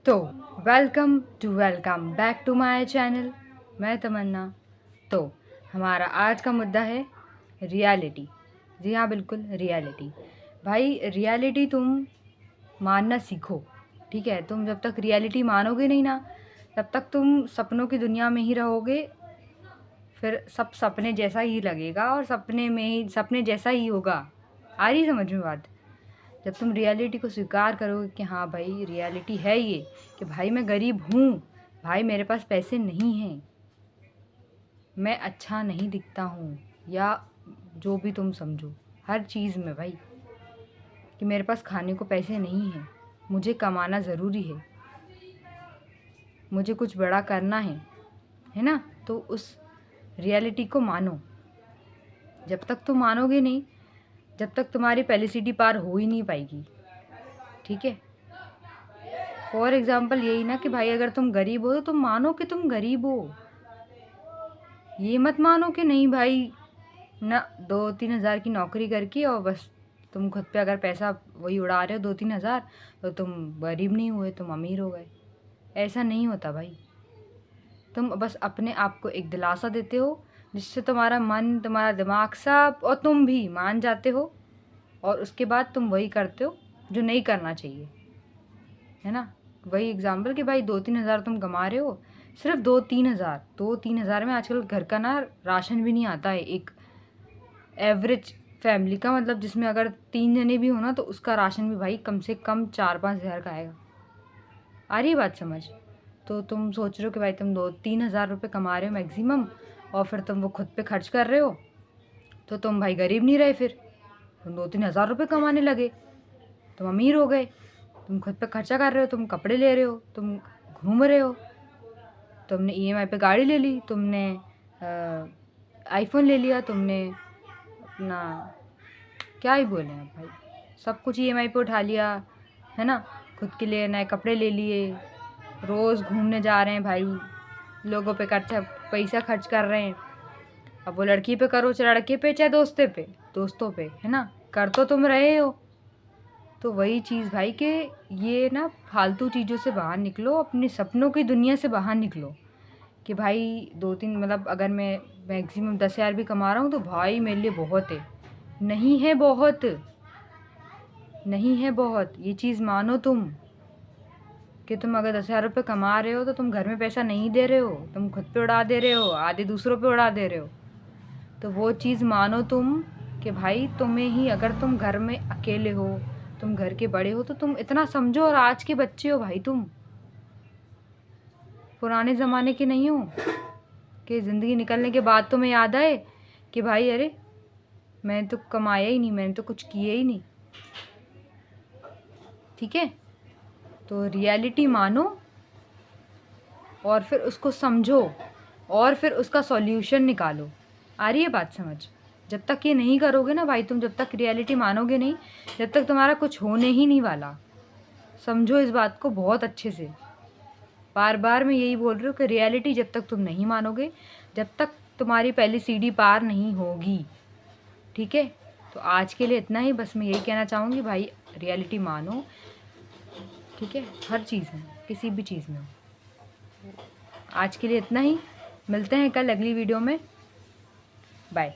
तो welcome back to my channel. मैं तमन्ना। तो हमारा आज का मुद्दा है रियलिटी। जी हाँ, बिल्कुल रियलिटी। भाई रियलिटी तुम मानना सीखो। ठीक है, तुम जब तक रियलिटी मानोगे नहीं ना, तब तक तुम सपनों की दुनिया में ही रहोगे। फिर सब सपने जैसा ही लगेगा और सपने में ही सपने जैसा ही होगा। आ रही समझ में बात? जब तुम रियलिटी को स्वीकार करोगे कि हाँ भाई रियलिटी है ये, कि भाई मैं गरीब हूँ, भाई मेरे पास पैसे नहीं हैं, मैं अच्छा नहीं दिखता हूँ, या जो भी तुम समझो हर चीज़ में भाई, कि मेरे पास खाने को पैसे नहीं हैं, मुझे कमाना ज़रूरी है, मुझे कुछ बड़ा करना है ना। तो उस रियलिटी को मानो। जब तक तुम मानोगे नहीं, जब तक तुम्हारी पहली सीढ़ी पार हो ही नहीं पाएगी। ठीक है, फॉर एग्ज़ाम्पल यही ना कि भाई अगर तुम गरीब हो तो तुम मानो कि तुम गरीब हो। ये मत मानो कि नहीं भाई ना 2-3 हज़ार की नौकरी करके और बस तुम खुद पे अगर पैसा वही उड़ा रहे हो 2-3 हज़ार, तो तुम गरीब नहीं हुए, तुम अमीर हो गए। ऐसा नहीं होता भाई। तुम बस अपने आप को एक दिलासा देते हो जिससे तुम्हारा मन, तुम्हारा दिमाग सब और तुम भी मान जाते हो, और उसके बाद तुम वही करते हो जो नहीं करना चाहिए, है ना। वही एग्जाम्पल कि भाई 2-3 हज़ार तुम कमा रहे हो, सिर्फ 2-3 हज़ार, 2-3 हज़ार में आजकल घर का ना राशन भी नहीं आता है। एक एवरेज फैमिली का, मतलब जिसमें अगर 3 जने भी हो ना, तो उसका राशन भी भाई कम से कम 4-5 हज़ार का आएगा। आ रही है बात समझ? तो तुम सोच रहे हो कि भाई तुम 2-3 हज़ार रुपये कमा रहे हो मैक्सिमम, और फिर तुम वो खुद पे खर्च कर रहे हो, तो तुम भाई गरीब नहीं रहे। फिर तुम 2-3 हज़ार रुपये कमाने लगे, तुम अमीर हो गए। तुम खुद पे खर्चा कर रहे हो, तुम कपड़े ले रहे हो, तुम घूम रहे हो, तुमने ईएमआई पे गाड़ी ले ली, तुमने आईफोन ले लिया, तुमने अपना क्या ही बोले हैं भाई, सब कुछ ईएमआई पे उठा लिया, है ना। खुद के लिए नए कपड़े ले लिए, रोज़ घूमने जा रहे हैं भाई, लोगों पे पैसा खर्च कर रहे हैं। अब वो लड़की पे करो चाहे लड़के पे चाहे दोस्तों पे, है ना, कर तो तुम रहे हो। तो वही चीज़ भाई कि ये ना फालतू चीज़ों से बाहर निकलो, अपने सपनों की दुनिया से बाहर निकलो। कि भाई 2-3, मतलब अगर मैं मैक्सिमम 10 हज़ार भी कमा रहा हूँ तो भाई मेरे लिए बहुत है। नहीं है बहुत, नहीं है बहुत। ये चीज़ मानो तुम, कि तुम अगर 10 हज़ार रुपये कमा रहे हो तो तुम घर में पैसा नहीं दे रहे हो, तुम खुद पे उड़ा दे रहे हो, आधे दूसरों पे उड़ा दे रहे हो। तो वो चीज़ मानो तुम, कि भाई तुम्हें ही, अगर तुम घर में अकेले हो, तुम घर के बड़े हो, तो तुम इतना समझो। और आज के बच्चे हो भाई, तुम पुराने ज़माने के नहीं हो कि ज़िंदगी निकलने के बाद तुम्हें याद आए कि भाई अरे मैंने तो कमाया ही नहीं, मैंने तो कुछ किया ही नहीं। ठीक है, तो रियलिटी मानो और फिर उसको समझो और फिर उसका सॉल्यूशन निकालो। आ रही है बात समझ? जब तक ये नहीं करोगे ना भाई, तुम जब तक रियलिटी मानोगे नहीं, जब तक तुम्हारा कुछ होने ही नहीं वाला। समझो इस बात को बहुत अच्छे से। बार बार मैं यही बोल रही हूँ कि रियलिटी जब तक तुम नहीं मानोगे, जब तक तुम्हारी पहली सीढ़ी पार नहीं होगी। ठीक है, तो आज के लिए इतना ही। बस मैं यही कहना चाहूँगी भाई, रियलिटी मानो। ठीक है, हर चीज़ में, किसी भी चीज़ में। आज के लिए इतना ही, मिलते हैं कल अगली वीडियो में। बाय।